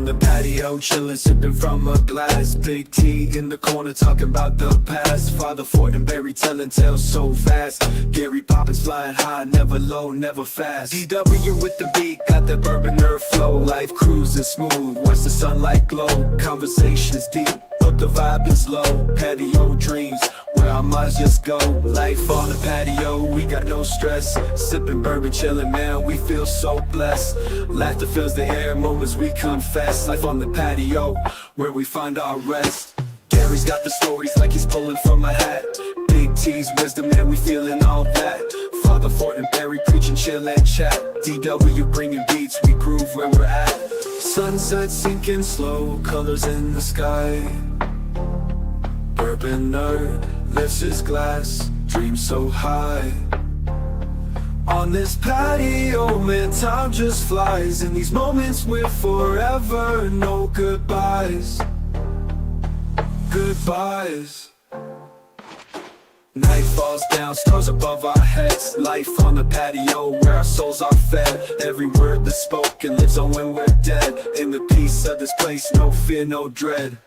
the patio, chillin', sipping from a glass. Big T in the corner, talking about the past. Father Fortenberry telling tales so fast. Gary Poppins flying high, never low, never fast. DW with the beat, got that BourbonNerd flow. Life cruising smooth, watch the sunlight glow. Conversations deep, but the vibe is low. Patio dreams, where our minds just go. Life on the patio, we got no stress. Sipping bourbon, chillin', man, we feel so blessed. Laughter fills the air, moments we confess. Life on the patio, where we find our rest. Gary's got the stories like he's pulling from a hat. Big T's wisdom, man, we feeling all that. Father Fortenberry preaching, chill and chat. DW bringing beats, we groove where we're at. Sunset sinking slow, colors in the sky. BourbonNerd lifts his glass, dreams so high. On this patio, man, time just flies. In these moments we're forever, no goodbyes. Goodbyes. Night falls down, stars above our heads. Life on the patio, where our souls are fed. Every word that's spoken lives on when we're dead. In the peace of this place, no fear, no dread.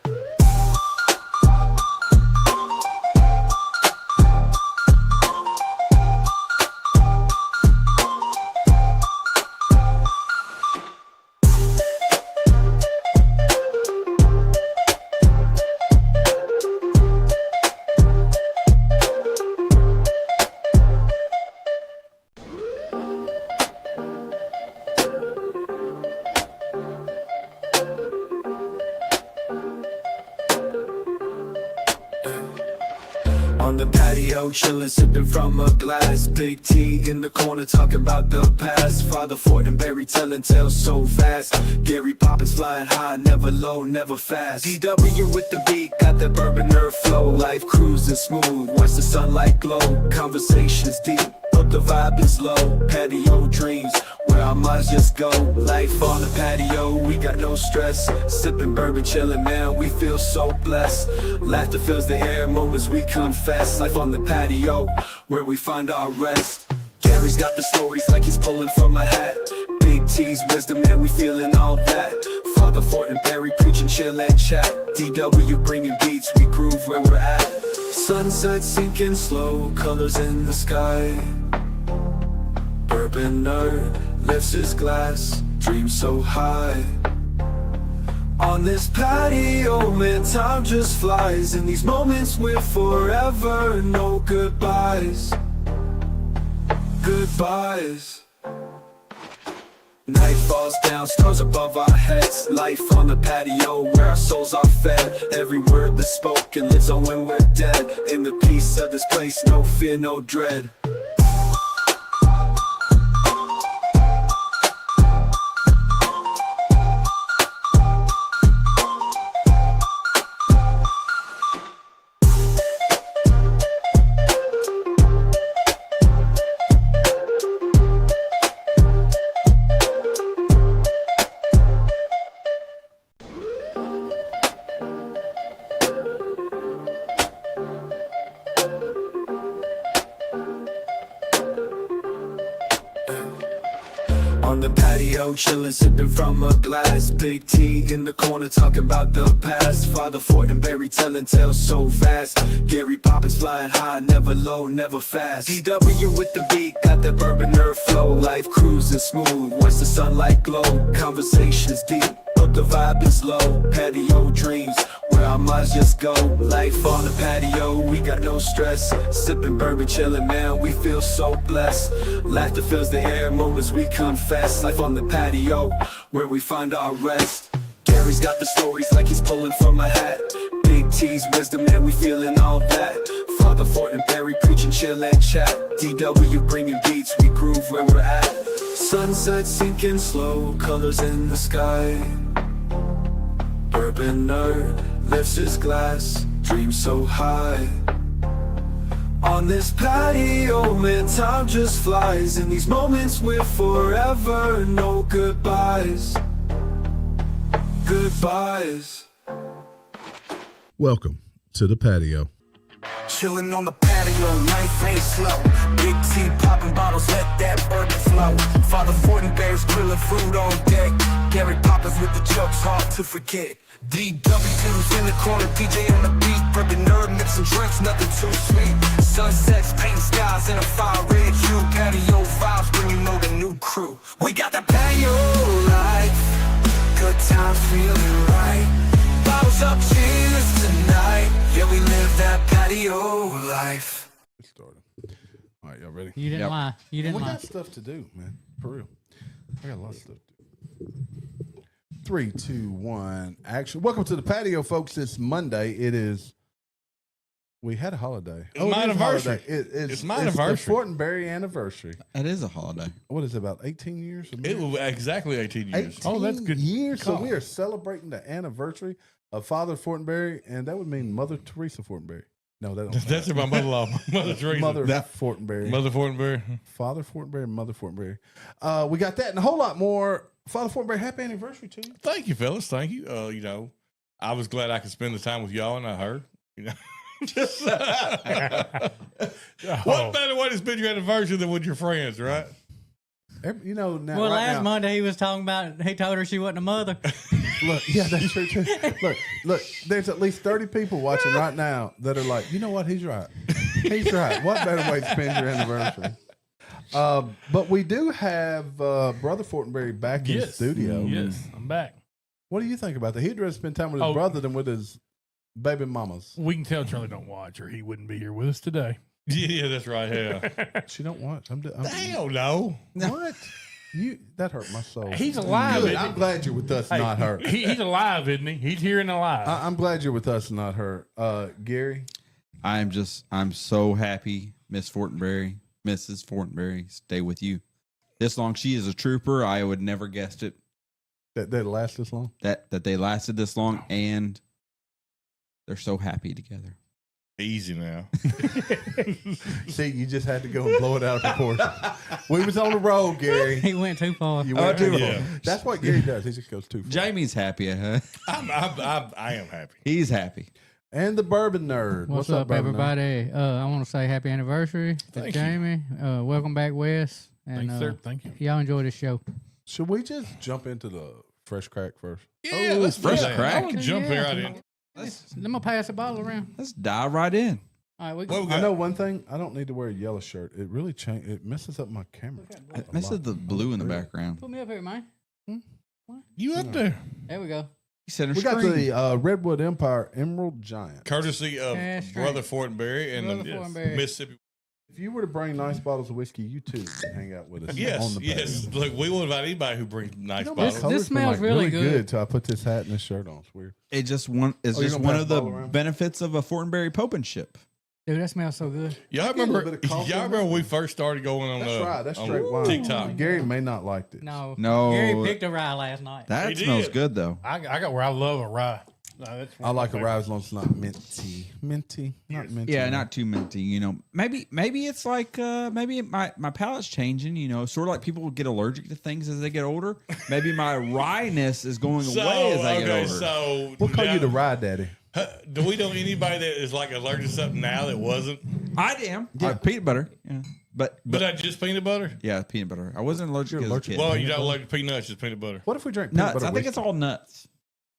On the patio, chillin', sipping from a glass. Big T in the corner, talking about the past. Father Fortenberry telling tales so fast. Gary Poppins flying high, never low, never fast. DW with the beat, got that BourbonNerd flow. Life cruising smooth, watch the sunlight glow. Conversations deep, but the vibe is low. Patio dreams, where our minds just go. Life on the patio, we got no stress. Sipping bourbon, chillin', man, we feel so blessed. Laughter fills the air, moments we confess. Life on the patio, where we find our rest. Gary's got the stories like he's pulling from a hat. Big T's wisdom, man, we feeling all that. Father Fortenberry preaching, chill and chat. DW bringing beats, we groove where we're at. Sunset sinking slow, colors in the sky. BourbonNerd lifts his glass, dreams so high. On this patio, man, time just flies. In these moments we're forever, no goodbyes. Goodbyes. Night falls down, stars above our heads. Life on the patio, where our souls are fed. Every word that's spoken lives on when we're dead. In the peace of this place, no fear, no dread. On the patio, chillin', sipping from a glass. Big T in the corner, talking about the past. Father Fortenberry telling tales so fast. Gary Poppins flying high, never low, never fast. DW with the beat, got that BourbonNerd flow. Life cruising smooth, watch the sunlight glow. Conversations deep, but the vibe is low. Patio dreams, where our minds just go. Life on the patio, we got no stress. Sipping bourbon, chillin', man, we feel so blessed. Laughter fills the air, moments we confess. Life on the patio, where we find our rest. Gary's got the stories like he's pulling from a hat. Big T's wisdom, man, we feeling all that. Father Fortenberry preaching, chill and chat. DW bringing beats, we groove where we're at. Sunset sinking slow, colors in the sky. BourbonNerd lifts his glass, dreams so high. On this patio, man, time just flies. In these moments we're forever, no goodbyes. Goodbyes. Welcome to the patio. chillin' on the patio, life ain't slow. Big T popping bottles, let that bourbon flow. Father Fortenberry's grilling food on deck. Gary Poppins with the jokes, hard to forget. DW's in the corner, DJ on the beat. BourbonNerd mixing drinks, nothing too sweet. Sunsets, painting skies in a fire red hue. Patio vibes when you know the new crew. We got the patio life, good times feeling right. Bottles up, cheers tonight. Yeah, we live that patio life. It started. All right, y'all ready? You didn't lie. You didn't We lie. got stuff to do, man. For real. I got a lot of stuff to do. 3, 2, 1, action. Welcome to the patio, folks. It's Monday. It is. We had a holiday. It's my anniversary. It's my It's anniversary. the Fortenberry anniversary. That is a holiday. What is it, about 18 years? It was exactly 18 years. 18 Oh, that's good. years. So call. we are celebrating the anniversary of Father Fortenberry, and that would mean Mother Teresa Fortenberry. No, that don't. That's my mother-in-law, Mother Teresa. Mother Fortenberry. Mother Fortenberry. Father Fortenberry and Mother Fortenberry. We got that and a whole lot more. Father Fortenberry, happy anniversary to you. Thank you, fellas. Thank you. You know, I was glad I could spend the time with y'all, and I heard, you know. What better way to spend your anniversary than with your friends, right? You know, now, Well, right last now, Monday he was talking about, he told her she wasn't a mother. look, yeah, that's true too. Look, there's at least 30 people watching right now that are like, you know what? He's right. He's right. What better way to spend your anniversary? But we do have Brother Fortenberry back in the studio. Yes, I'm back. What do you think about that? He'd rather spend time with his brother than with his baby mamas. We can tell Charlie don't watch, or he wouldn't be here with us today. Yeah, that's right. Yeah. She don't watch. Hell no. What? That hurt my soul. He's alive. Good. Isn't I'm he? glad you're with us, not her. He's alive, isn't he? He's here and alive. I'm glad you're with us, not her. Gary, I'm so happy, Miss Fortenberry, Mrs. Fortenberry, stay with you. This long, she is a trooper. I would never guessed it that last this long. that they lasted this long, and they're so happy together. Easy now. See, you just had to go and blow it out of proportion. We was on the road, Gary. He went too far. You went too far. Yeah. That's what Gary does. He just goes too far. Jamie's happy. Huh? I am happy. He's happy. And the Bourbon Nerd. What's up, Bourbon Nerd? everybody? I want to say happy anniversary to Thank you. Jamie. Welcome back, Wes. And Thanks, sir. Thank you. y'all enjoy this show. Should we just jump into the fresh crack first? Yeah, let's fresh do that. crack. I can jump here right in. I'm going to pass the bottle around. Let's dive right in. All right, What we got? I know one thing. I don't need to wear a yellow shirt. It really It messes up my camera. It messes the blue in the background. Put me up here, man. You up there? There we go. He center We got screen. the Redwood Empire Emerald Giant. Courtesy of That's Brother right. Fortenberry and Brother the Fortenberry. Mississippi. If you were to bring nice bottles of whiskey, you too can hang out with us. Yes, on the yes. patio. Look, we will invite anybody who brings nice You know, bottles. this color's been, smells really good. Till I put this hat and this shirt on. It's weird. It's just Oh, you're just gonna one pass of the the bottle around? benefits of a Fortenberry Popenship. Dude, that smells so good. Y'all get a little remember? bit of coffee Y'all in remember there? when we first started going on? That's right. That's on straight wine. TikTok. Gary may not like this. No. No. Gary picked a rye last night. That He smells did. good though. I got where I love a rye. No, that's I like a rye as long as it's not minty. Minty, not minty. Yeah, not too minty. You know, maybe it's like maybe my palate's changing. You know, sort of like people get allergic to things as they get older. Maybe my ryness is going away as I get older. So We'll call now- you the rye daddy. Do we know anybody that is like allergic to something now that wasn't? I am. Yeah, peanut butter. Yeah, but But not just peanut butter. yeah, peanut butter. I wasn't allergic You're as a allergic. kid. Well, you don't like peanuts, just peanut butter. What if we drink peanut nuts. butter I think it's whiskey? all nuts.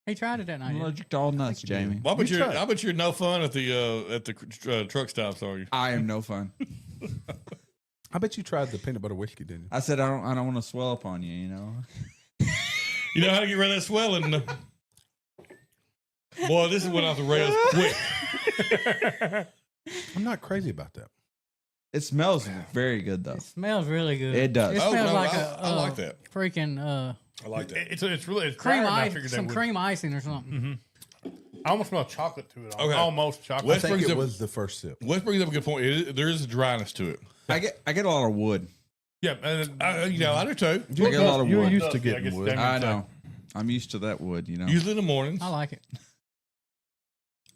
He tried it that night. I'm allergic to all nuts, Jamie. Well, I bet You you're, try it. I bet you're no fun at the truck stops, are you? I am no fun. I bet you tried the peanut butter whiskey, didn't you? I said I don't want to swell up on you. You know. You know how to get rid of that swelling. Boy, this is went off the rails quick. I'm not crazy about that. It smells very good though. It smells really good. It does. It Oh, smells no, like I like that. freaking I like that. it's really cream drier than I ice, figured some they would. cream icing or something. I almost smell chocolate to it. Okay. Almost chocolate. West I think brings it up, was the first sip. West brings up a good point. There is a dryness to it. I get a lot of wood. Yeah, and I do too. I get a lot of You're wood. used to Yeah, I getting guess wood. that- I know. I'm used to that wood. You know. Usually in the mornings. I like it.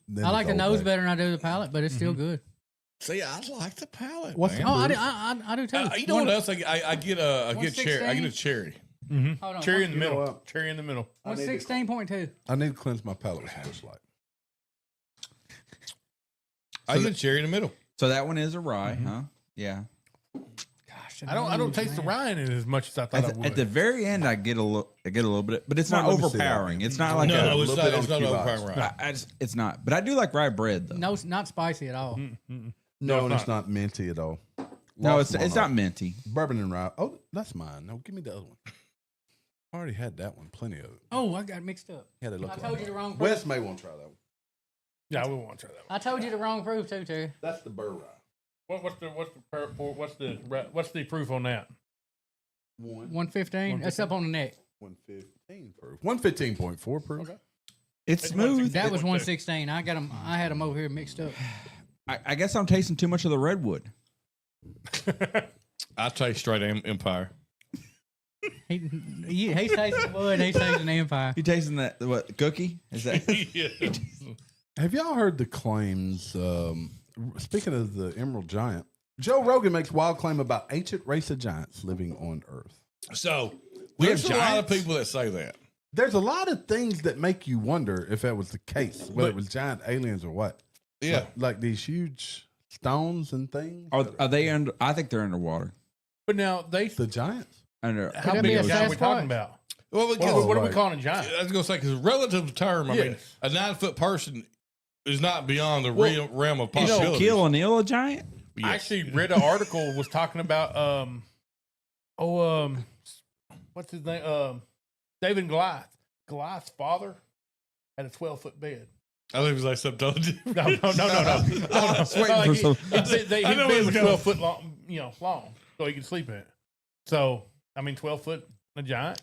Then I like it's the Old nose Bay. better than I do the palate, but it's still good. See, I like the palate. What's man. the- Oh, I do too. You know what else? I get a cherry. I get a 116? cherry. Hold on. cherry in the You know middle. what? Cherry in the middle. What's 16.2? I need to cleanse my palate with some Busch Light. I get cherry in the middle. So that one is a rye, huh? Yeah. Gosh, I don't taste the rye in it as much as I thought I would. At the very end, I get a little bit, but it's not Let me see that. overpowering. It's not like No, it's little not. bit It's on not the overpowering cubes. right. it's not. But I do like rye bread though. No, it's not spicy at all. No, and it's not minty at all. No, Lost it's my not heart. minty. Bourbon and rye. Oh, that's mine. No, give me the other one. I already had that one. Plenty of it. Oh, I got mixed up. Yeah, they look I like told you the wrong proof. Wes may want to try that one. Yeah, we won't try that one. I told you the wrong proof too, Terry. That's the burr rye. What's the proof on that? 115. That's up on the neck. 115 proof. 115.4 proof. Okay. It's smooth. That was 116. I got them. I had them over here mixed up. I guess I'm tasting too much of the redwood. I taste straight Empire. He's tasting the wood. He's tasting the Empire. You tasting that what cookie? Is that Yeah. Have y'all heard the claims? Speaking of the Emerald Giant, Joe Rogan makes wild claim about ancient race of giants living on Earth. So We there's have a lot giants? of people that say that. There's a lot of things that make you wonder if that was the case, whether it was giant aliens or what. Yeah. Like these huge stones and things. are they under? I think they're underwater. But now The giants? Under how that big be a a giant are we Sasquatch? talking about? Well, What, because, what are we right. calling a giant? I was going to say, because relative term, I mean, Yes. a 9-foot person is not beyond the Well, realm of you know, possibility. Shaquille O'Neal a giant? Yes. I actually read an article was talking about what's his name? David and Goliath. Goliath's father had a 12-foot bed. I think it was like something told you. No. I was waiting for some. His I know bed it's was going. 12 foot long, so he could sleep in it. So, I mean, 12 foot, a giant.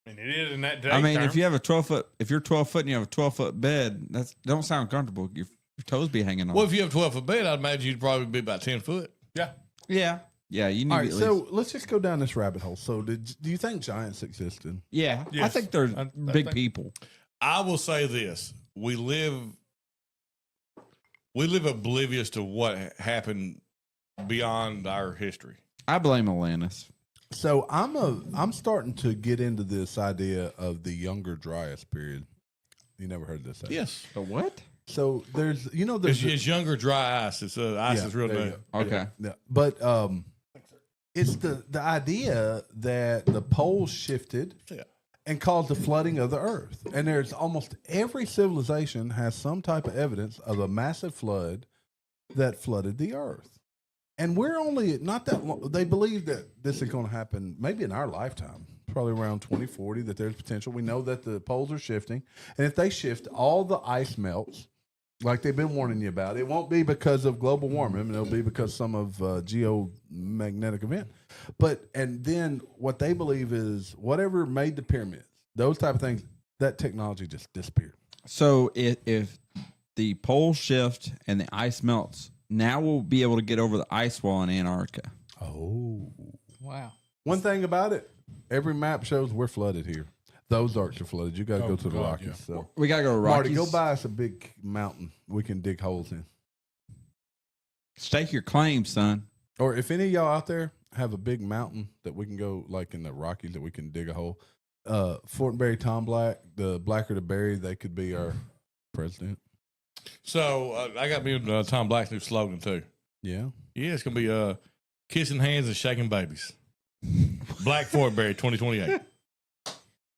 I mean, it is in that day. I mean, if you have a 12 foot, if you're 12 foot and you have a 12-foot bed, that's don't sound comfortable. Your toes be hanging on. Well, if you have 12-foot bed, I'd imagine you'd probably be about 10 foot. yeah. Yeah, you need All at right, least. so let's just go down this rabbit hole. So, do you think giants existed? Yeah, I Yes. think they're I big think- people. I will say this: we live oblivious to what happened beyond our history. I blame Atlantis. So I'm starting to get into this idea of the Younger Dryas period. You never heard this? Yes, The what? So there's it's younger dry ice. It's ice is real there you new. go. Okay. Yeah, but it's the idea that the poles shifted Yeah. and caused the flooding of the earth. And there's almost every civilization has some type of evidence of a massive flood that flooded the earth. And we're only not that long. They believe that this is going to happen maybe in our lifetime, probably around 2040, that there's potential. We know that the poles are shifting. And if they shift, all the ice melts, like they've been warning you about. It won't be because of global warming. It'll be because some of geomagnetic event. And then what they believe is whatever made the pyramids, those type of things, that technology just disappeared. So if the poles shift and the ice melts, now we'll be able to get over the ice wall in Antarctica. Oh. Wow. One thing about it, every map shows we're flooded here. Those Ozarks are flooded. You got to go to the God, Rockies. yeah. So, We gotta go to Marty, Rockies. go buy us a big mountain we can dig holes in. Stake your claim, son. Or if any of y'all out there have a big mountain that we can go, like in the Rockies, that we can dig a hole. Fortenberry, Tom Black, the Blacker to Berry, they could be our president. So I got me Tom Black's new slogan too. Yeah. Yeah, it's gonna be kissing hands and shaking babies. Black Fortenberry 2028.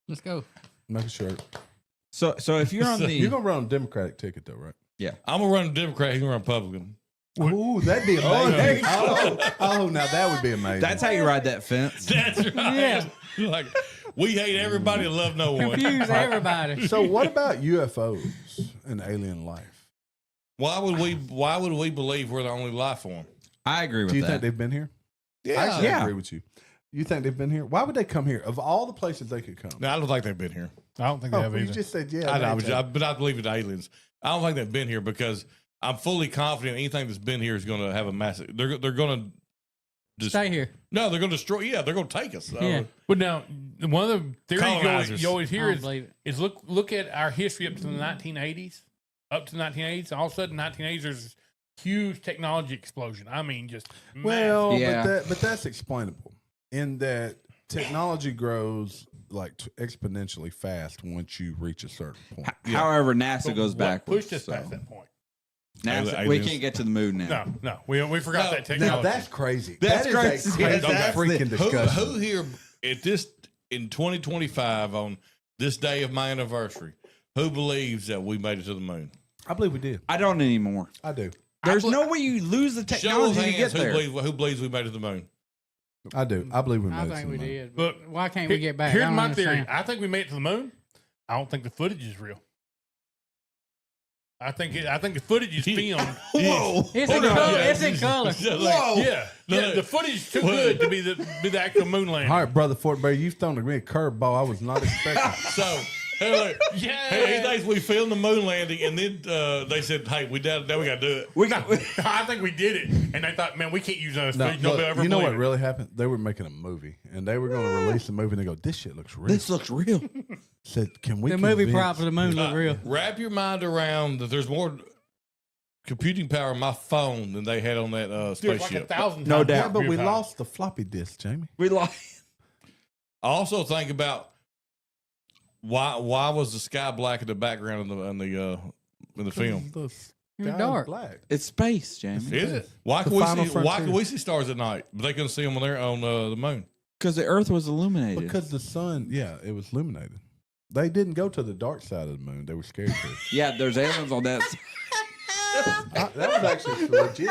Let's go. Make a shirt. So if you're on You're the going to run on a Democratic ticket, though, right? I'm gonna run Democrat. He's gonna run Republican. Ooh, that'd be amazing. Oh, now that would be amazing. that's how you ride that fence. That's right. Yeah. Like we hate everybody and love no one. Confuse everybody. So what about UFOs and alien life? Why would we believe we're the only life form? I agree with Do you that. think they've been here? Yeah. Actually, I Yeah. agree with you. You think they've been here? Why would they come here? Of all the places they could come. No, I don't think they've been here. I don't think they Oh, have you either. just said, yeah. I know, they- but I believe it's aliens. I don't think they've been here because I'm fully confident anything that's been here is going to have a massive. They're going to Stay here. No, they're going to destroy. Yeah, they're going to take us. Yeah. But now, one of the theories Colonizers. you always I hear don't believe it. is look at our history up to the 1980s. Up to the 1980s, all of a sudden, 1980s, there's this huge technology explosion. I mean, just Well, Yeah. but that's explainable in that technology grows like exponentially fast once you reach a certain point. However, NASA But goes what backwards. pushed us so. past that point. NASA, we can't get to the moon now. No, we forgot that Now technology. that's crazy. That's That is crazy. a crazy That's freaking the- discussion. Who here at this in 2025 on this day of my anniversary? Who believes that we made it to the moon? I believe we did. I don't anymore. I do. There's no way you lose the Show of technology to get hands there. who believes we made it to the moon. I do. I believe we made I it to think the we moon. did. Look, But why can't we get back? I Here's don't my theory. understand. I think we made it to the moon. I don't think the footage is real. I think the footage is filmed. Whoa! It's in color. It's in color. Whoa! Yeah, the footage is too good to be the actual moon landing. All right, brother Fortenberry, you've thrown me a curveball I was not expecting. So, he thinks we filmed the moon landing, and then they said, "Hey, we got to do it." We got. I think we did it, and they thought, man, we can't use those No, footage. look, Nobody ever you know what believed it. really happened? They were making a movie, and they were going to release the movie, and they go, "This shit looks real." This looks real. Said, "Can we?" The movie convince- prop for the moon look real. Wrap your mind around that there's more computing power on my phone than they had on that Dude, it's like spaceship. 1,000 No times doubt. Yeah, but we computer power. lost the floppy disk, Jamie. We lost. I also think about why was the sky black in the background in the film? The In the sky is dark. black. It's space, Jamie. Is it? Why The can we final see? Why frontier. can we see stars at night, but they couldn't see them on the moon? Because the Earth was illuminated. Because the sun, yeah, it was illuminated. They didn't go to the dark side of the moon. They were scared to. yeah, there's aliens on that. That was actually legit.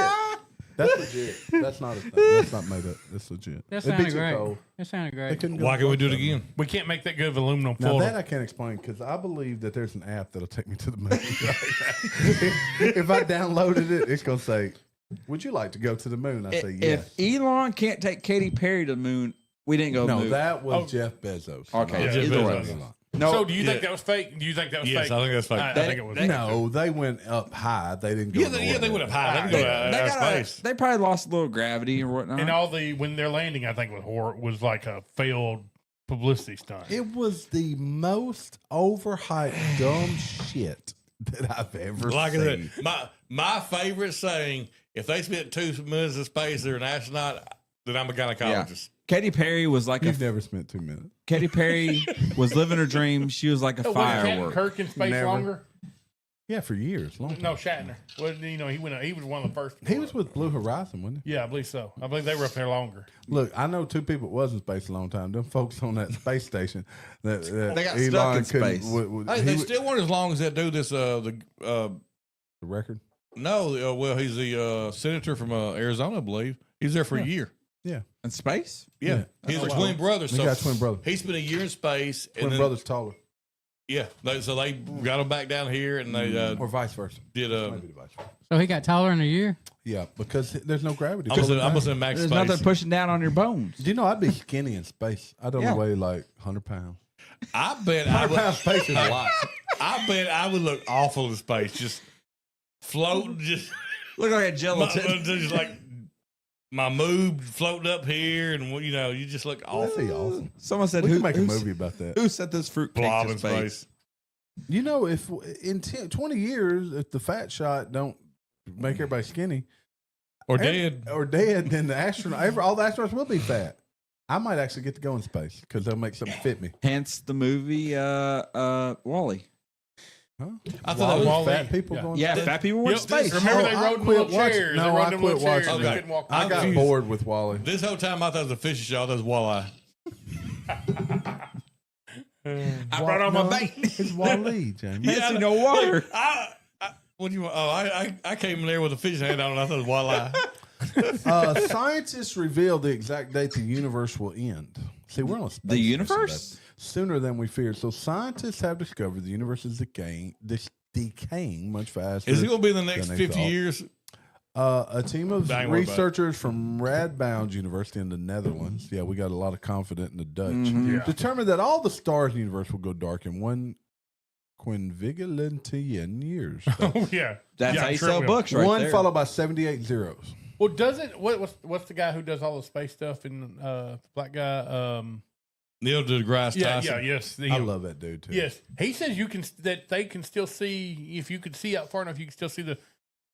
That's legit. That's not a thing. That's not made up. That's legit. That It'd be sounded too great. cold. That sounded They great. couldn't go Why to can we the do it dark side. again? We can't make that good of aluminum Now foil. that I can't explain because I believe that there's an app that'll take me to the moon. If I downloaded it, it's gonna say, "Would you like to go to the moon?" I say yes. If Elon can't take Katy Perry to the moon, we didn't go to the No, moon. that was Oh. Jeff Bezos. Okay, Yeah, Jeff either Bezos. way. No, So do you think Yeah. that was fake? Do you think that was Yes, fake? I think that's fake. I think it was. fake. No, they went up high. They didn't go. Yeah, to they orbit. went up high. They can go they, to outer got space. they probably lost a little gravity or whatnot. And all the when they're landing, I think was like a failed publicity stunt. It was the most overhyped dumb shit that I've ever Like I seen. said, my favorite saying: if they spent 2 minutes in space, they're an astronaut. Then I'm a gynecologist. Katy Perry was like You've a. never spent 2 minutes. Katy Perry was living her dream. She was like a Oh, wasn't Captain firework. Kirk in space Never. longer? Yeah, for years. Long time. No, Shatner. Well, he went. He was one of the first. He was with Blue Horizon, wasn't Yeah, I believe so. I believe they were up there longer. he? Look, I know 2 people that was in space a long time. Them folks on that space station that They got stuck in couldn't- space. Hey, they still weren't as long as that dude. the record. Well, he's the senator from Arizona, I believe. He's there for a year. Yeah, In space? Yeah, he's a twin brother. he So got twin brother. he spent a year in space, Twin and then, brother's taller, yeah, so they got him back down here, and they or vice versa. did. Maybe the vice versa. So he got taller in a year. Yeah, because there's no gravity. I was in max There's space. nothing pushing down on your bones. Do you know I'd be skinny in space? I'd only Yeah. weigh like 100 pounds. I bet I 100 would. pounds space is a lot. I bet I would look awful in space, just floating, just Look like a gelatin. just like my moob floating up here, and you just look That'd awful. be awesome. Someone said, We who, can make a who's- movie about that. Who set this fruit cake Blob to in space? space. You know, if in 20 years, if the fat shot don't make everybody skinny Or dead. then the astronaut, all the astronauts will be fat. I might actually get to go in space because they'll make something fit me. Hence the movie Wally. Huh? I thought Wall-E. fat people Yeah. going. Yeah, to fat people went Yep, to space. Remember they I rode in quit little watching- chairs. no, They rode I in them quit little chairs. watching They that. couldn't walk. I got confused. bored with Wally. This whole time I thought it was a fishing show. I thought it was walleye. I brought on my bait. It's Wally, Jamie. Yeah, see no water. What do you want? Oh, I came in there with a fishing hat on. And I thought it was walleye. Scientists reveal the exact date the universe will end. See, we're on a space The station, universe? baby. Sooner than we feared. So scientists have discovered the universe is decaying much faster. Is it going to be in the next than they 50 thought. years? A team of I ain't worried about it. researchers from Radboud University in the Netherlands, yeah, we got a lot of confident in the Dutch, Yeah. determined that all the stars in the universe will go dark in one quinvigilantian years. So Oh yeah, That's yeah, how I'm you sure sell it will. books right one there. followed by 78 zeros. Well, doesn't what's the guy who does all the space stuff in the black guy? Neil deGrasse Yeah, Tyson. yes. I love that dude too. Yes, he says that they can still see if you could see out far enough. You can still see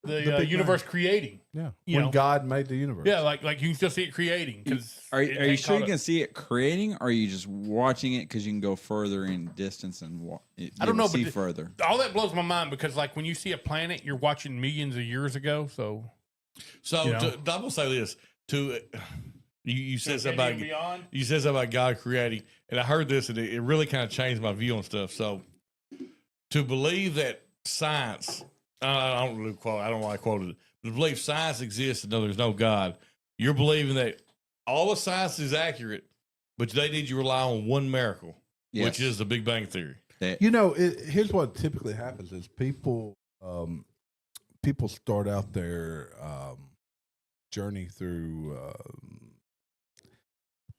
the Big universe creating. Yeah, You when know. God made the universe. Yeah, like you can still see it creating. Because Are you sure you can see it creating, or are you just watching it because you can go further in distance and I don't know, see but further? all that blows my mind because like when you see a planet, you're watching millions of years ago. So So I will say this to you said something about beyond. you said something about God creating, and I heard this, and it really kind of changed my view on stuff. So to believe that science, I don't really quote, I don't want to quote it, but to believe science exists and there's no God, you're believing that all the science is accurate, but they need you to rely on one miracle, which is the Big Bang Theory. You know, here's what typically happens: is people start out their journey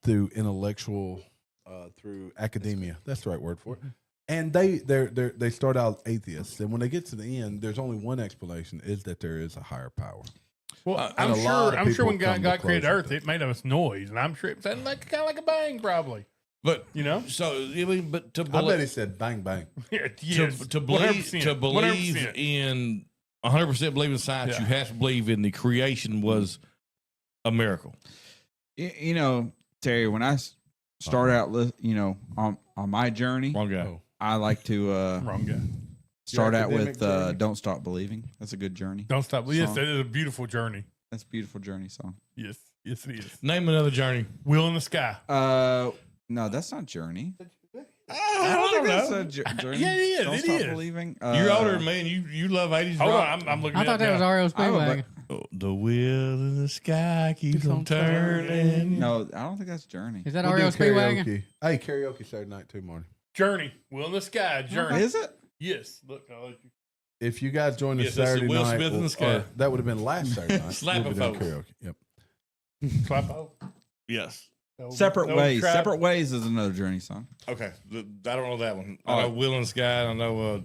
through intellectual, through academia. That's the right word for it. And they start out atheists, and when they get to the end, there's only one explanation: is that there is a higher power. Well, and a lot of I'm sure when people come to God created close Earth, it made us noise, and I'm sure it sounded like kind of like a bang, probably. But You know, so I mean, but to I bet he believe said bang bang. yes, to believe 100%. in 100% believe in science, Yeah. you have to believe in the creation was a miracle. You know, Terry, when I start out, on my journey, Wrong guy. Oh. I like to Wrong guy. start Your out with academic journey? "Don't Stop Believing." That's a good journey. Don't stop. Yes, Song. that is a beautiful journey. That's a beautiful journey song. Yes, yes, it is. Name another journey. Wheel in the sky. No, that's not Journey. I don't That's know. a journey. Yeah, it is. Don't It Stop is. Believing. You're older than me, and you love 80s Hold rock. on, I'm looking. I thought that was REO Speedwagon. Oh, the wheel in the sky keeps on turning. No, I don't think that's Journey. Is that We'll REO do Speedwagon? karaoke. Hey, karaoke Saturday night too, Marty. Journey. Wheel in the sky. Journey. Is it? Yes. Look, I'll let you. If you guys join us Yes, that's the Saturday Will night, Smith in the or sky. that would have been last Saturday night. Slapping we'll be doing folks. karaoke. Yep. Clap out. Yes. Separate No Ways. trap. Separate Ways is another Journey song. Okay. I don't know that one. I know Will in the Sky. I know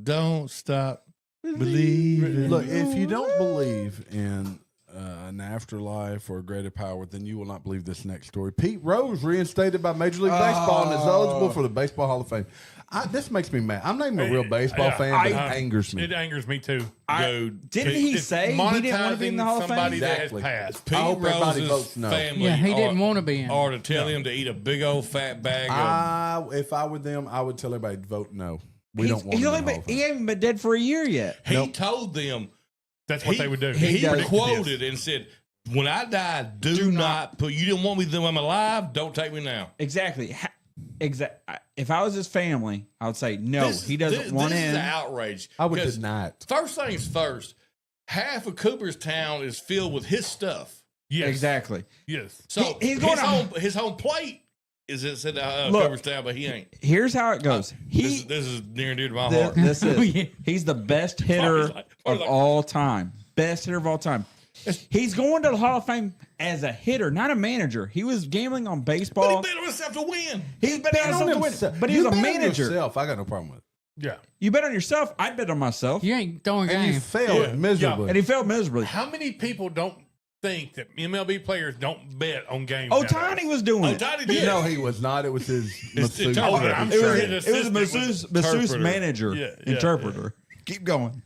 Don't Stop Believing. Look, if you don't believe in an afterlife or a greater power, then you will not believe this next story. Pete Rose reinstated by Major League Baseball and is eligible for the Baseball Hall of Fame. This makes me mad. I'm not even a real baseball fan, but it angers me. It angers me too. Dude, Didn't he say he didn't want to be in the Hall of somebody Fame? that Exactly. has passed. Pete I hope everybody Rose's votes no. family Yeah, he didn't ought- want to be in. Or to tell him to eat a big old fat bag of. If I were them, I would tell everybody to vote no. We don't want He him in only the Hall been, of he Fame. ain't been dead for a year yet. He told them. That's what they would do. He does. quoted and said, "When I die, do not put. You didn't want me when I'm alive. Don't take me now." Exactly. If I was his family, I would say no. He doesn't want This is in. an outrage. I would 'Cause deny it. First things first. Half of Cooperstown is filled with his stuff. Yes. Exactly. Yes. So He's going his home plate is it said Look, Cooperstown, but he ain't. Here's how it goes. This is near and dear to my heart. This Oh, is yeah. he's the best hitter Marty's of like- all time. Best hitter of all time. He's going to the Hall of Fame as a hitter, not a manager. He was gambling on But baseball. he bet on himself to win. He's bet on himself to win, but he's You a bet on manager. yourself. I got no problem with it. Yeah. You bet on yourself. I bet on myself, You ain't throwing And you games. failed miserably. and he failed miserably. How many people don't think that MLB players don't bet on games? Otani was doing it. Otani did. No, he was not. It was his masseuse. Oh, I'm It sure was, his it was a assistant was masseuse interpreter. manager, Yeah, interpreter. Keep going.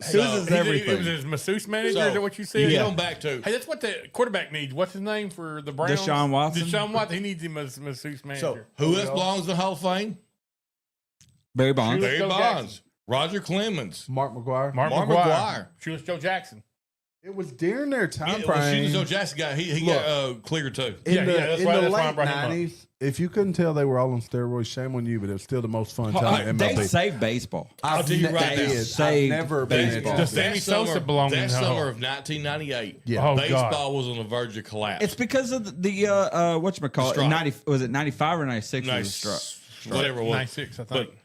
So, Masseuse is everything. It was his masseuse manager. So, Is that what you You said? get on back to. Hey, that's what the quarterback needs. What's his name for the Browns? Deshaun Watson? Deshaun Watson. He needs him as masseuse So manager. who else belongs in the Hall of Fame? Barry Bonds. Shoot. Barry Joe Bonds, Roger Clemens, Mark McGuire. Mark Mark McGuire. McGuire. Shoeless Joe Jackson. It was during their time Well, frame. Joe Jackson got he got clear too. In that's the why I late brought him up. 90s, if you couldn't tell they were all on steroids, shame on you, but it was still the most fun time in They MLB. saved baseball. I'll tell you right now. I've Saved never been baseball. at Does Sammy Sosa belong in that the Hall? summer of 1998. Yeah. Oh, baseball God. was on the verge of collapse. It's because of the whatchamacallit, Strike. 90 was it 95 or 96 was the nice, struck. whatever it was. 96, I think. But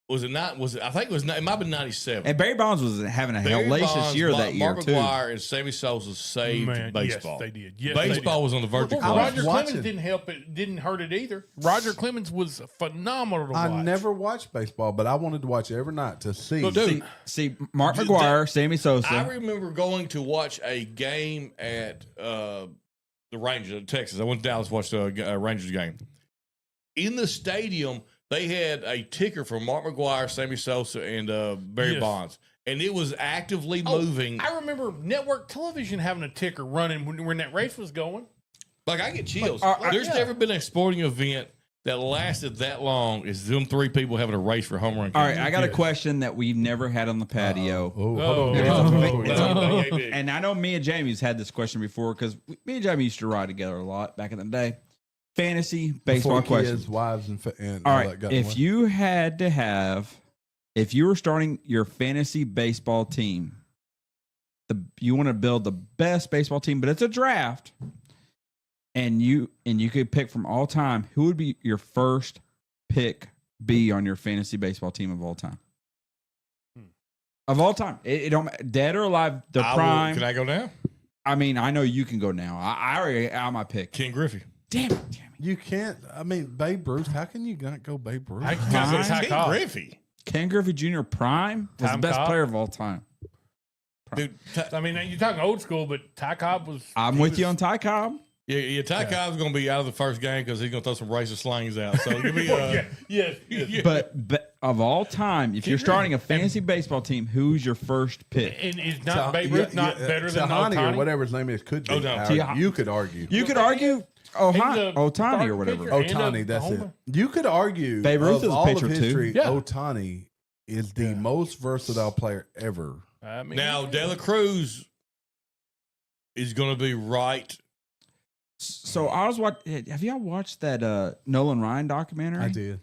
was it not? Was it? I think it was. It might have been 97. And Barry Bonds was having a Barry hellacious Bonds, year that year Mark too. McGuire and Sammy Sosa saved Man, baseball. Yes, they did. Yes, they baseball did. was on the verge of Well, collapse. Roger watching. Clemens didn't help it. Didn't hurt it either. Roger Clemens was phenomenal to watch. I never watched baseball, but I wanted to watch it every night to see. Look, dude, See, Mark McGuire, Sammy Sosa. I remember going to watch a game at the Rangers in Texas. I went to Dallas to watch a Rangers game. In the stadium, they had a ticker for Mark McGuire, Sammy Sosa, and Barry Yes. Bonds. and it was actively moving. I remember network television having a ticker running when that race was going. Like I get chills. Like, There's yeah. never been a sporting event that lasted that long as them three people having a race for home run. All right, I got a question that we've never had on the patio. Oh, Oh, hold on. And I know me and Jamie's had this question before because me and Jamie used to ride together a lot back in the day. Fantasy baseball Before kids, questions. wives, and All all right, that got if away. you had to have, if you were starting your fantasy baseball team, you want to build the best baseball team, but it's a draft, and you could pick from all time, who would be your first pick be on your fantasy baseball team of all time? Of all time, it don't dead or alive. The prime. Can I go now? I mean, I know you can go now. I already out my pick. Ken Griffey. Damn it, Jamie. You can't. I mean, Babe Ruth. How can you not go Babe Ruth? I can go Ty Ken Cobb. Griffey. Ken Griffey Jr. Prime was Tom the best Cobb. player of all time. Dude, I mean, you're talking old school, but Ty Cobb was. I'm with you on Ty Cobb. yeah, Ty Cobb's going to be out of the first game because he's going to throw some racist slangs out. So give me Yes. But of all time, if you're starting a fantasy baseball team, who's your first pick? And is not Babe Ruth not better than Tahani or Ohtani? whatever his name is? Could be. Oh, no. Howard. You could argue. You could argue Ohtani or starting whatever. pitcher. And Ohtani, that's it. homer. You could argue Babe Ruth of is a all pitcher, of too. history, Yeah. Ohtani is the most versatile player ever. I mean, Now, De La Cruz is going to be right. So I was watching. Have y'all watched that Nolan Ryan documentary? I did.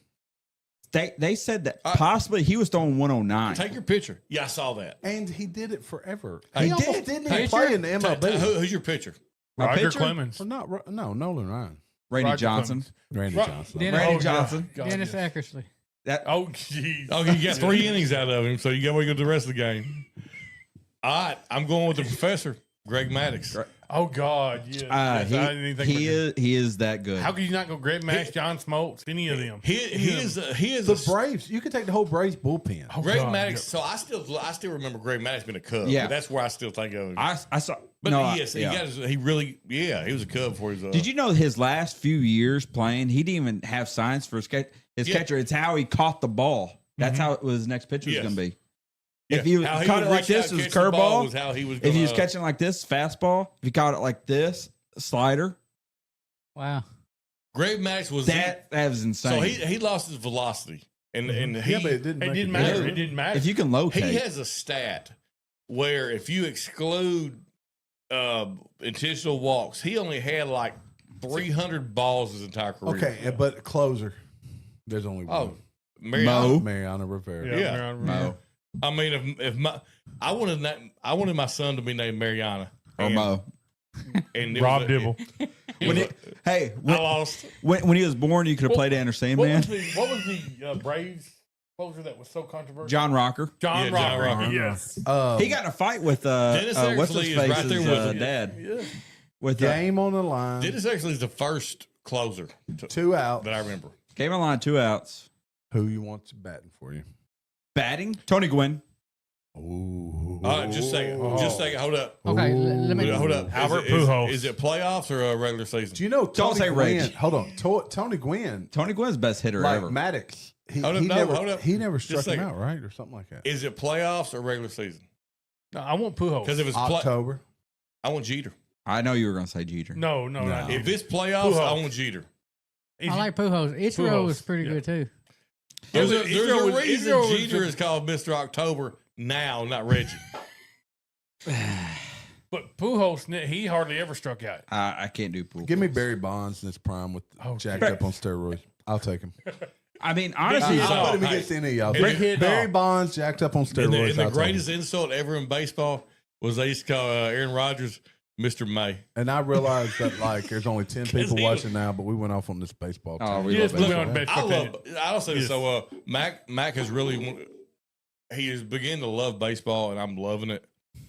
They said that possibly he was throwing 109. Take your picture. Yeah, I saw that. And he did it forever. He He almost did. didn't Hey, even play in the MLB. Who's your pitcher? My Roger pitcher? Clemens. Well, no, Nolan Ryan. Randy Roger Johnson. Randy Ro- Johnson. Dennis- Randy Oh, Johnson. God, Dennis yes. Eckersley. That Oh, jeez. Oh, you got 3 innings out of him, so you got to go to the rest of the game. All right, I'm going with the professor, Greg Maddux. Oh, God. Yes. I didn't even think about that. he is that good. How could you not go Greg Max, John Smoltz, any of them? He is The Braves. You could take the whole Braves bullpen. Greg God, Maddux. yeah. So I still remember Greg Maddux being a Cub. Yeah. But that's where I still think of him. I saw. But no, yes, yeah. he was a Cub for his. Did you know his last few years playing, he didn't even have signs for his catcher. It's how he caught the ball. That's how his next pitch was Yes. going to be. Yeah. If you How he caught would it like reach this, out, it was catch the ball curveball. was how he was If he was gonna- catching like this, fastball. If you caught it like this, slider. Wow. Greg Maddux was That was insane. so he lost his velocity, and he Yeah, but it didn't. It make didn't a matter. difference. It didn't matter. if you can locate, he has a stat where if you exclude intentional walks, he only had like 300 balls his entire career. Okay, but closer. There's only one. Oh, Mariano. Mariano Rivera. Yeah. Mo I mean, if I wanted my son to be named Mariana or Mo. and it Rob was Dibble. Hey, I lost. when he was born, you could have played Enter Sandman. What was the Braves closer that was so controversial? John Rocker. John Yeah, John Rocker. Rocker. Yes. He got in a fight with Dennis what's Eckersley his is right face's there with him. dad. Yeah. With Game on the line. Dennis actually is the first closer 2 out. that I remember. game on line, 2 outs. Who you want to batting for you? Batting, Tony Gwynn. Ooh. Just a second. Hold up. Okay, let me. Hold up. Albert is Pujols. Is it playoffs or a regular season? Do you know Tony say Gwynn? Rage. Hold on. Tony Gwynn, Tony Gwynn's best hitter like ever. Maddox. He Hold up, never, he never Just a struck him second. out, right? Or something like that. Is it playoffs or regular season? No, I want Pujols. Because if it's October. I want Jeter. I know you were going to say Jeter. No, not If Jeter. it's playoffs, I Pujols. want Jeter. I like Pujols. Ichiro Pujols, was pretty yeah. good too. There's a Ichiro was- reason Ichiro was Jeter the- is called Mr. October now, not Reggie. But Pujols, he hardly ever struck out. I can't do pool. Give me Barry Bonds in his prime with jacked up on steroids. I'll take him. I mean, honestly, Big I'll hit put him hey. against any of y'all. Big hit Barry dog. Bonds jacked up on steroids. And the I'll take greatest him. insult ever in baseball was they used to call Aaron Rodgers Mr. May. And I realized that like there's only 10 people he watching now, but we went off on this baseball. Oh, team. we Yes, love we baseball. on best I opinion. I'll say this. So Mac has really he has begun to love baseball, and I'm loving it.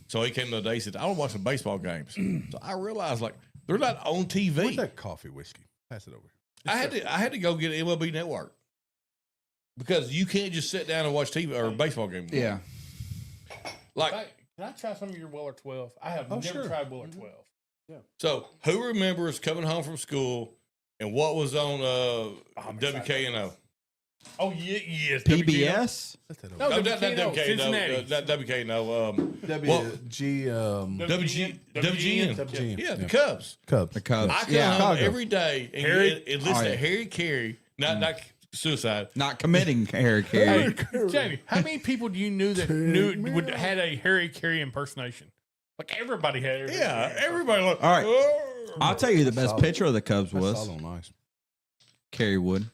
So he came the other day and said, I don't watch some baseball games. So I realized like they're not on Where's TV. that coffee whiskey? Pass it over. I had to go get MLB Network because you can't just sit down and watch TV or a baseball game. Yeah. Like Can I try some of your Weller 12? I have never sure. tried Weller 12. so, who remembers coming home from school and what was on WKNO? Oh yeah, yes. PBS. No, No, WK, Cincinnati. WK, no. WGN. WGN. Yeah, the Cubs. Cubs. The Cubs. I come Yeah. home every day and listen Oh, to yeah. Harry Carey, not suicide. Not committing Harry Carey. Hey, Jamie, how many people do you had a Harry Carey impersonation? Like everybody had. Yeah, everybody. Like, All right. "Oh." I'll tell you the best pitcher of the Cubs That's was all on ice. Kerry Wood.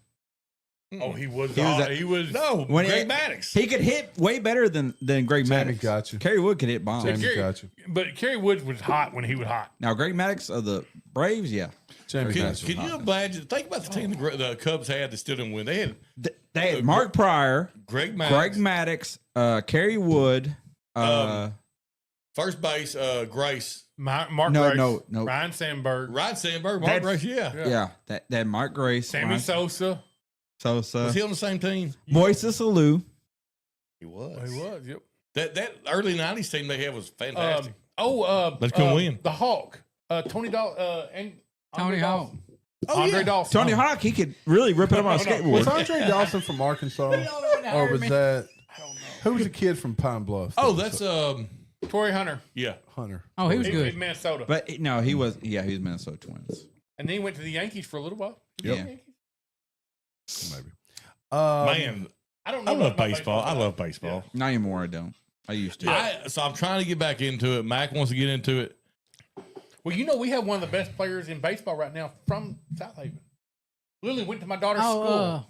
Oh, he was. He was No, When Greg it- Maddox. He could hit way better than Greg Jamie Maddox. got you. Kerry Wood could hit bombs. Jamie got you. But Kerry Woods was hot when he was hot. Now Greg Maddox of the Braves, yeah, Jamie Can, got you. can you imagine? Think about the team the Cubs had that still didn't win. They had they had Mark Pryor, Greg Maddox, Kerry Wood. first base, Grace, Mark No, Grace, no. Ryan Sandberg, Ryan Sandberg, Mark Grace. Yeah. yeah, that Mark Grace, Sammy Sosa. Sosa, Was he on the same team? Moises Alou. He was. He was. Yep. That early '90s team they had was fantastic. But couldn't win. The Hawk. Tony and Tony Hawk. Dawson. Andre Dawson. Tony Hawk, he could really rip it up on a skateboard. Was Andre Dawson from Arkansas? Or was that? I don't know. Who was the kid from Pine Bluff? Oh, that's Torrey Hunter. yeah. Hunter. Oh, he was In good. Minnesota. But no, he was Minnesota Twins. And then he went to the Yankees for a little while. Yep. Maybe. Man, I don't know. I love about baseball. I love baseball. Not anymore. I don't. I used to. So I'm trying to get back into it. Mac wants to get into it. Well, you know, we have one of the best players in baseball right now from South Haven. Literally went to my daughter's school.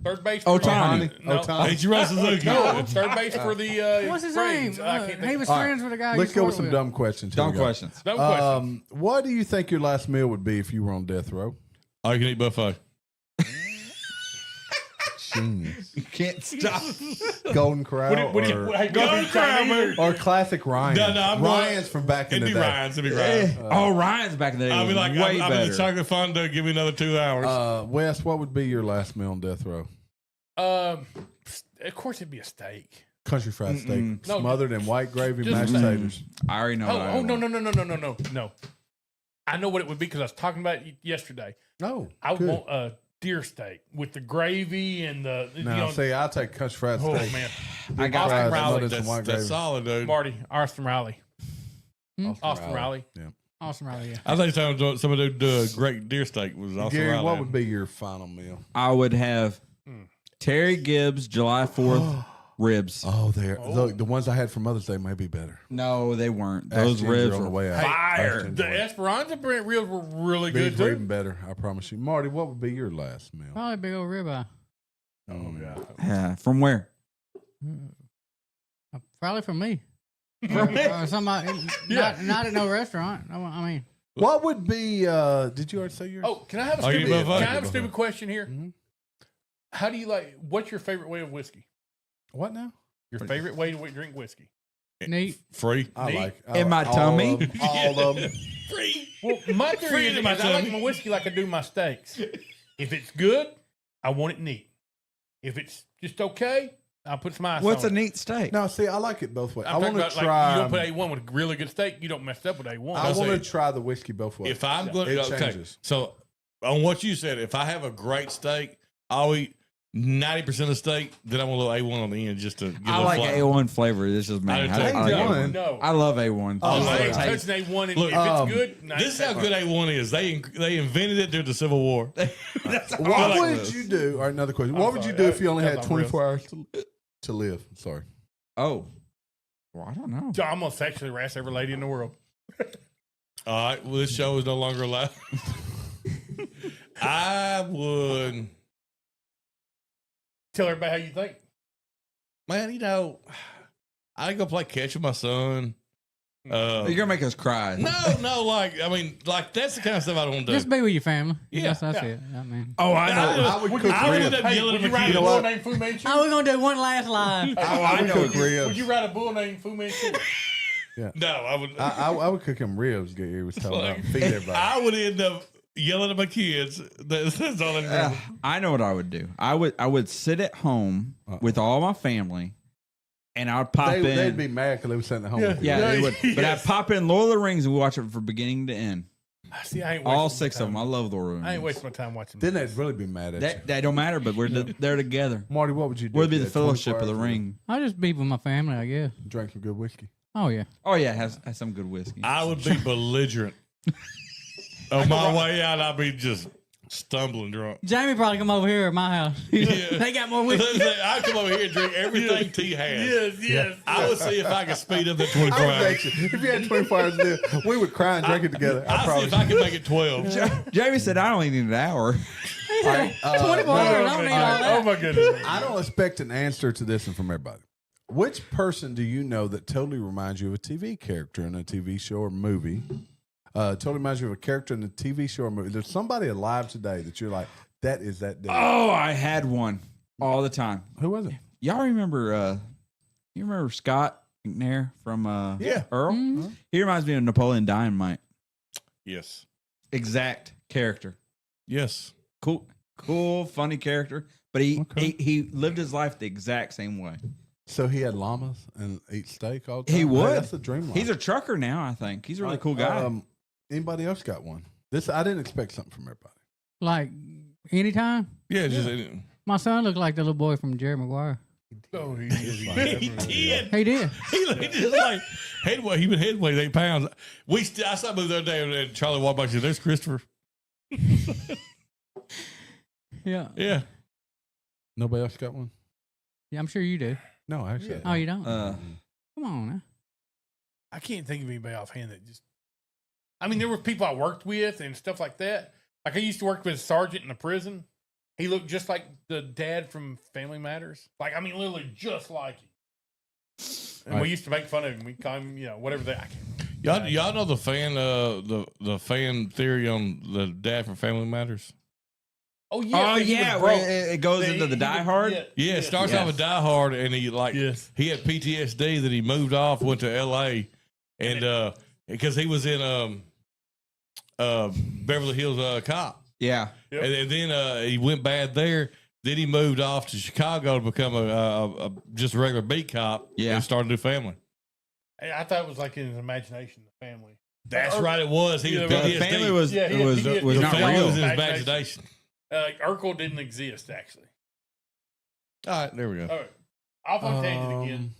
Third base. For Ohtani. No, Ohtani. Ichiro Suzuki. no, third base for the. What's his Braves. name? I can't He think. was All right, friends with a guy. Let's go with some dumb questions. Here Dumb we go. questions. No question. What do you think your last meal would be if you were on death row? All you can eat buffet. Jeez. You can't stop. Golden Corral Golden Corral, man. or classic Ryan. No, I'm Ryan's from back in It'd the be day. Ryan's. It'd be Ryan's. Oh, Ryan's back in the day. I'll be like, way I'm in better. the chocolate fondue. Give me another 2 hours. Wes, what would be your last meal on death row? Of course, it'd be a steak. Country fried steak, No, smothered in white gravy, just- mashed taters. I already know. what I Oh no want. no! I know what it would be because I was talking about it yesterday. Oh, I good. want a deer steak with the gravy and the. Now, see, I'll take country fried oh steak. man, I got Fries, Austin Riley. smothered in white That's gravy. solid, dude. Marty, Austin Riley. Austin Riley. Yeah. Awesome, right? Yeah. I think somebody would do a great deer steak was also Gary, Riley. what would be your final meal? I would have Terry Gibbs July 4th ribs. Oh, look, the ones I had for Mother's Day may be better. No, they weren't. Ask Those Ginger ribs on the were way out. Fire. Ask Ginger The on the way out. Esperanza Brent ribs were really good These were too. even better, I promise you. Marty, what would be your last meal? Probably a big old ribeye. Oh, yeah. Yeah, from where? Probably from me. Or somebody, not at no restaurant. I mean, What would be, did you already say yours? Oh, can I have a Oh, you stupid? buffet? Can I have a stupid question here? Mhm. How do you like? What's your favorite way of whiskey? What now? Your favorite way to drink whiskey? neat. Free. I Me? like In my all tummy? of them, all of them. Free. Well, my theory Free is in my I like tummy. my whiskey like I do my steaks. If it's good, I want it neat. If it's just okay, I'll put some ice What's a on it. neat steak? No, see, I like it both ways. I'm I talking want to about try. like you don't put A1 with a really good steak. You don't mess up with A1. I I'll want to say- try the whiskey both ways. If I'm going It to, okay. changes. So on what you said, if I have a great steak, I'll eat 90% of steak, then I want a little A1 on the end just to get a I little like flavor. A1 flavor. This is me. I do I too. like A1. A1. No. I love A1. Oh, I man. ain't Taste- touching A1. And Look, if it's good, This is how good A1 is. They invented it during the Civil War. What like would this. you do? All right, another question. I'm What would you sorry. do if you only That's had not 24 hours to live? Sorry. Oh. Well, I don't know. I'm gonna sexually harass every lady in the world. All right. Well, this show is no longer allowed. I would, Tell everybody how you think. man, I go play catch with my son. You're going to make us cry. No, like that's the kind of stuff I don't want to do. Just be with your family. Yeah. That's Yeah. it. I mean, Oh, I know. I would cook I would ribs. end up yelling Would at you my write kids. a bull named Fu Manchu? oh, we're gonna do one last live. I would cook Would ribs. you write a bull named Fu Manchu? No, I would. I would cook him ribs. Gary was telling me. Feed everybody. I would end up yelling at my kids. That's all I remember. I know what I would do. I would sit at home with all my family, and I would pop in. They'd be mad because they were sitting at home. with you. Yeah, they would. But Yes. I'd pop in Lord of the Rings and we watch it from beginning to end. See, I ain't All wasting my 6 of them. I time. love the room. I ain't wasting my time watching. Then they'd really be mad at you. That don't matter, but we're there together. Marty, what would you do? We'll if be you the had 24 fellowship of the hours to ring. I'll just be with my family, I guess. Drink some good whiskey. Oh yeah. Oh yeah, has some good whiskey. I would be belligerent. On my way out, I'd be just stumbling drunk. Jamie probably come over here at my house. They got more whiskey. I'd come over here and drink everything T has. Yes. I would see if I could speed up the 24 I would hours. bet you, if you had 24 hours to do it, we would cry and drink it together. I I'd see promise if you. I could make it 12. Jamie said I only need an hour. 24 hours. I don't need all that. Oh my goodness. I don't expect an answer to this one from everybody. Which person do you know that totally reminds you of a TV character in a TV show or movie? Totally reminds you of a character in a TV show or movie. There's somebody alive today that you're like, that is that dude. Oh, I had one all the time. Who was it? Y'all remember? You remember Scott McNair from Yeah. Earl? Mhm. He reminds me of Napoleon Dynamite. Yes. Exact character. Yes. Cool, funny character. But he lived his life the exact same way. So he had llamas and eat steak all the time? He would. That's the dream life. He's a trucker now, I think. He's a really cool guy. Anybody else got one? This I didn't expect something from everybody. Like anytime. Yeah, just My son looked like the little boy from Jerry Maguire. Oh, he he did. He did. He just like headway. He been headway 8 pounds. I saw him the other day and Charlie walked by and said, "There's Christopher." Yeah. Yeah. Nobody else got one? Yeah, I'm sure you do. No, actually. Oh, you don't? Uh, Come on now. I can't think of anybody offhand that just. I mean, there were people I worked with and stuff like that. Like I used to work with a sergeant in a prison. He looked just like the dad from Family Matters. Like I mean, literally just like him. And Right. we used to make fun of him. We call him, whatever that. Y'all know the fan theory on the dad from Family Matters? Oh yeah. oh yeah, where it goes into the Die Hard. Yeah, it starts Yes. off with Die Hard, and he Yes. he had PTSD that he moved off, went to L.A. and because he was in Beverly Hills Cop, Yeah. Yep. and then he went bad there. Then he moved off to Chicago to become a just a regular beat cop. Yeah. and started a new family. I thought it was like in his imagination, the family. That's right. It was. He was Yeah, PTSD. The family was Yeah, he was had- was he The not had- family real. was in his Imagination. imagination. Urkel didn't exist actually. All right, there we go. All right, off on tangent again.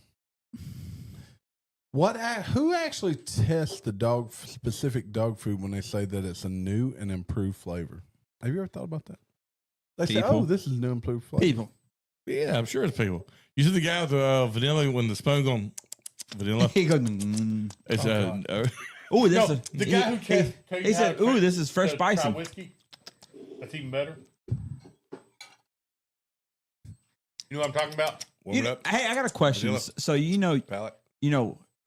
Who actually tests the specific dog food when they say that it's a new and improved flavor? Have you ever thought about that? They say, People. "Oh, this is new improved flavor." People. Yeah, I'm sure it's people. You see the guy with the vanilla when the spoon going vanilla. He goes. It's Oh, this No, is the guy who tells he you how said, to "Ooh, try- this is fresh to try bison." whiskey. That's even better. You know what I'm talking about? warm it up. Hey, I got a question. Vanilla. So Palate.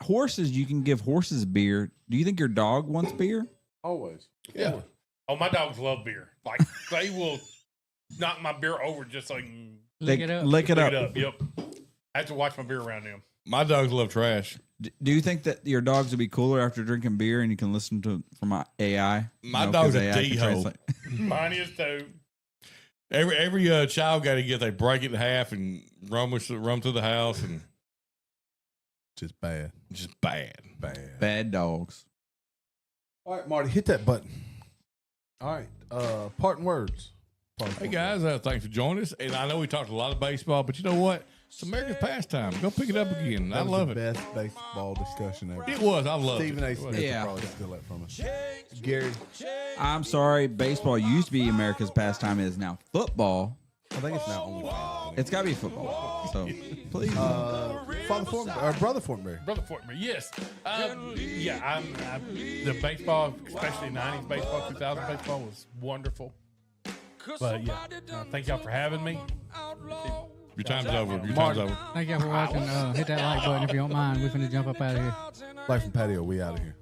horses. You can give horses beer. Do you think your dog wants beer? Always. Yeah. Oh, my dogs love beer. Like they will knock my beer over just so I can Lick it up. Lick it pick up. Yep. I have to watch my beer around them. My dogs love trash. Do you think that your dogs would be cooler after drinking beer and you can listen to from AI? My 'cause dog's a AI can D-hole. translate. Mine is too. Every child got to get they break it in half and run through the house and Just bad. just bad. Bad dogs. All right, Marty, hit that button. All right, parting words. Hey guys, thanks for joining us. And I know we talked a lot of baseball, but you know what? It's America's pastime. Go pick it up again. I That was love the it. best baseball discussion ever. It was. I loved Stephen A. it. Smith Yeah. will probably steal that from us. Gary, I'm sorry. Baseball used to be America's pastime. It is now football. I think it's now only five. It's got to be football. So please. Father Fortenberry, or Brother Fortenberry. Brother Fortenberry, yes. Yeah, I'm the baseball, especially 90s baseball, 2000 baseball was wonderful. But yeah, thank y'all for having me. Your time's over. Your Mark. time's over. Thank y'all for watching. Hit that like button if you don't mind. We're finna jump up out of here. Life from Patio, we out of here.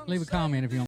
Leave a comment if you don't